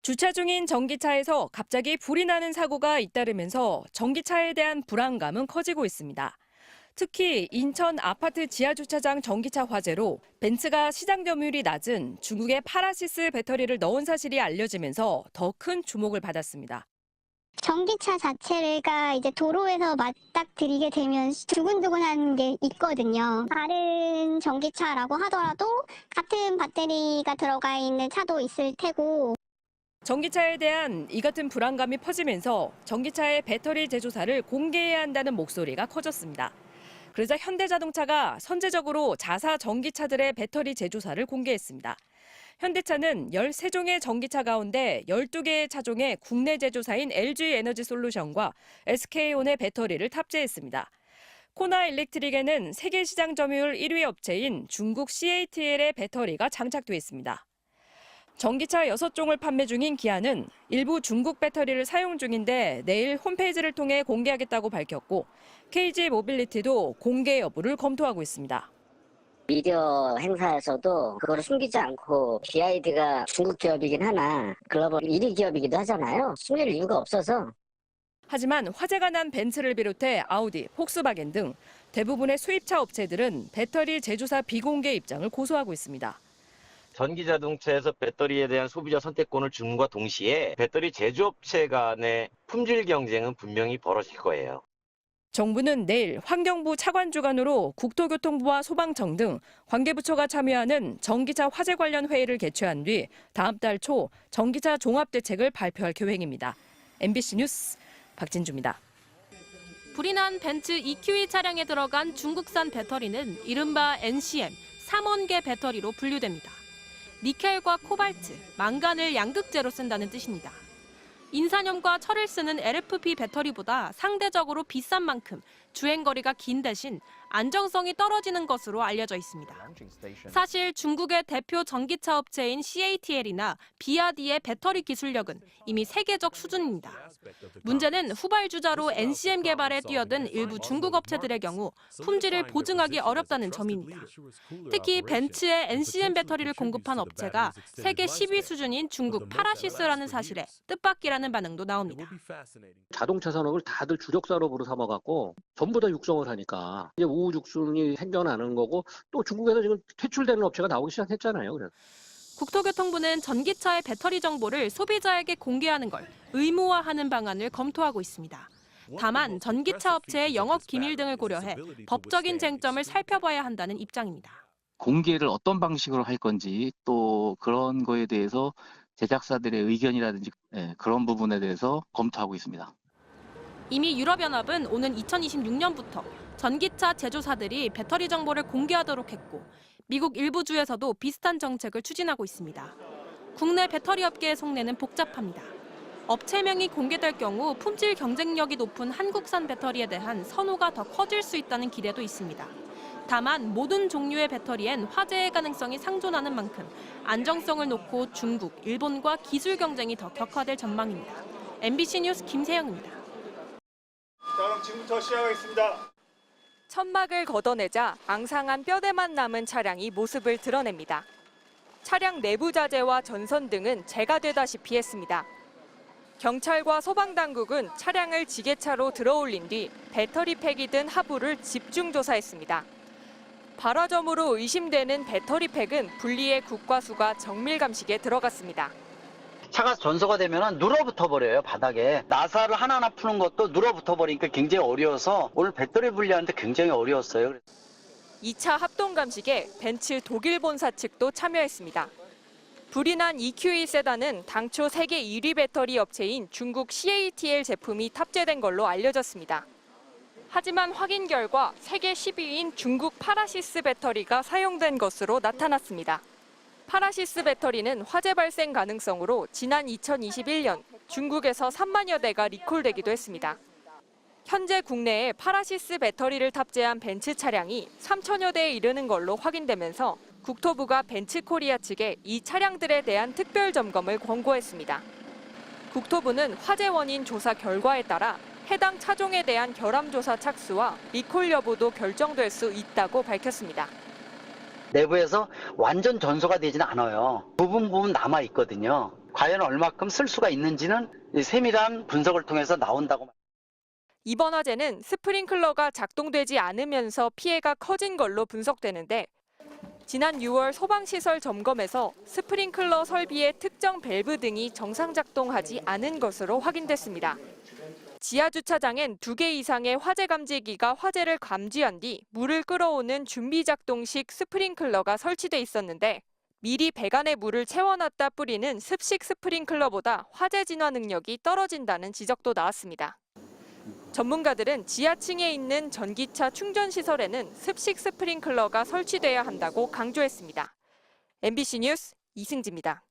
주차 중인 전기차에서 갑자기 불이 나는 사고가 잇따르면서 전기차에 대한 불안감은 커지고 있습니다. 특히 인천 아파트 지하주차장 전기차 화재로 벤츠가 시장 점유율이 낮은 중국의 파라시스 배터리를 넣은 사실이 알려지면서 더 큰 주목을 받았습니다. 전기차 자체가 이제 도로에서 맞닥뜨리게 되면 두근두근한 게 있거든요. 다른 전기차라고 하더라도 같은 배터리가 들어가 있는 차도 있을 테고. 전기차에 대한 이 같은 불안감이 퍼지면서 전기차의 배터리 제조사를 공개해야 한다는 목소리가 커졌습니다. 그러자 현대자동차가 선제적으로 자사 전기차들의 배터리 제조사를 공개했습니다. 현대차는 13종의 전기차 가운데 12개의 차종에 국내 제조사인 LG에너지솔루션과 SK온의 배터리를 탑재했습니다. 코나 일렉트릭에는 세계 시장 점유율 1위 업체인 중국 CATL의 배터리가 장착돼 있습니다. 전기차 6종을 판매 중인 기아는 일부 중국 배터리를 사용 중인데 내일 홈페이지를 통해 공개하겠다고 밝혔고 KG 모빌리티도 공개 여부를 검토하고 있습니다. 미디어 행사에서도 그거를 숨기지 않고 BYD가 중국 기업이긴 하나 글로벌 1위 기업이기도 하잖아요. 숨길 이유가 없어서. 하지만 화재가 난 벤츠를 비롯해 아우디, 폭스바겐 등 대부분의 수입차 업체들은 배터리 제조사 비공개 입장을 고수하고 있습니다. 전기자동차에서 배터리에 대한 소비자 선택권을 줌과 동시에 배터리 제조업체 간의 품질 경쟁은 분명히 벌어질 거예요. 정부는 내일 환경부 차관 주관으로 국토교통부와 소방청 등 관계부처가 참여하는 전기차 화재 관련 회의를 개최한 뒤 다음 달 초 전기차 종합대책을 발표할 계획입니다. MBC 뉴스 박진주입니다. 불이 난 벤츠 EQE 차량에 들어간 중국산 배터리는 이른바 NCM 3원계 배터리로 분류됩니다. 니켈과 코발트, 망간을 양극재로 쓴다는 뜻입니다. 인산염과 철을 쓰는 LFP 배터리보다 상대적으로 비싼 만큼 주행거리가 긴 대신 안정성이 떨어지는 것으로 알려져 있습니다. 사실 중국의 대표 전기차 업체인 CATL이나 비아디의 배터리 기술력은 이미 세계적 수준입니다. 문제는 후발주자로 NCM 개발에 뛰어든 일부 중국 업체들의 경우 품질을 보증하기 어렵다는 점입니다. 특히 벤츠의 NCM 배터리를 공급한 업체가 세계 10위 수준인 중국 파라시스라는 사실에 뜻밖이라는 반응도 나옵니다. 자동차 산업을 다들 주력 산업으로 삼아갖고 전부 다 육성을 하니까 이제 우후죽순이 생겨나는 거고 또 중국에서 지금 퇴출되는 업체가 나오기 시작했잖아요. 그래서. 국토교통부는 전기차의 배터리 정보를 소비자에게 공개하는 걸 의무화하는 방안을 검토하고 있습니다. 다만 전기차 업체의 영업 기밀 등을 고려해 법적인 쟁점을 살펴봐야 한다는 입장입니다. 공개를 어떤 방식으로 할 건지 또 그런 거에 대해서 제작사들의 의견이라든지 그런 부분에 대해서 검토하고 있습니다. 이미 유럽연합은 오는 2026년부터 전기차 제조사들이 배터리 정보를 공개하도록 했고 미국 일부 주에서도 비슷한 정책을 추진하고 있습니다. 국내 배터리 업계의 속내는 복잡합니다. 업체명이 공개될 경우 품질 경쟁력이 높은 한국산 배터리에 대한 선호가 더 커질 수 있다는 기대도 있습니다. 다만 모든 종류의 배터리엔 화재의 가능성이 상존하는 만큼 안정성을 놓고 중국, 일본과 기술 경쟁이 더 격화될 전망입니다. MBC 뉴스 김세영입니다. 자, 그럼 지금부터 시작하겠습니다. 천막을 걷어내자 앙상한 뼈대만 남은 차량이 모습을 드러냅니다. 차량 내부 자재와 전선 등은 재가 되다시피 했습니다. 경찰과 소방당국은 차량을 지게차로 들어올린 뒤 배터리팩이 든 하부를 집중 조사했습니다. 발화점으로 의심되는 배터리팩은 분리해 국과수가 정밀 감식에 들어갔습니다. 차가 전소가 되면 눌어붙어 버려요, 바닥에. 나사를 하나하나 푸는 것도 눌어붙어 버리니까 굉장히 어려워서 오늘 배터리 분리하는데 굉장히 어려웠어요. 2차 합동 감식에 벤츠 독일 본사 측도 참여했습니다. 불이 난 EQE 세단은 당초 세계 1위 배터리 업체인 중국 CATL 제품이 탑재된 걸로 알려졌습니다. 하지만 확인 결과 세계 10위인 중국 파라시스 배터리가 사용된 것으로 나타났습니다. 파라시스 배터리는 화재 발생 가능성으로 지난 2021년 중국에서 3만여 대가 리콜되기도 했습니다. 현재 국내에 파라시스 배터리를 탑재한 벤츠 차량이 3천여 대에 이르는 걸로 확인되면서 국토부가 벤츠 코리아 측에 이 차량들에 대한 특별 점검을 권고했습니다. 국토부는 화재 원인 조사 결과에 따라 해당 차종에 대한 결함 조사 착수와 리콜 여부도 결정될 수 있다고 밝혔습니다. 내부에서 완전 전소가 되지는 않아요. 부분 남아 있거든요. 과연 얼마큼 쓸 수가 있는지는 이 세밀한 분석을 통해서 나온다고. 이번 화재는 스프링클러가 작동되지 않으면서 피해가 커진 걸로 분석되는데 지난 6월 소방시설 점검에서 스프링클러 설비의 특정 밸브 등이 정상 작동하지 않은 것으로 확인됐습니다. 지하 주차장엔 2개 이상의 화재 감지기가 화재를 감지한 뒤 물을 끌어오는 준비 작동식 스프링클러가 설치돼 있었는데 미리 배관에 물을 채워놨다 뿌리는 습식 스프링클러보다 화재 진화 능력이 떨어진다는 지적도 나왔습니다. 전문가들은 지하층에 있는 전기차 충전 시설에는 습식 스프링클러가 설치돼야 한다고 강조했습니다. MBC 뉴스 이승지입니다.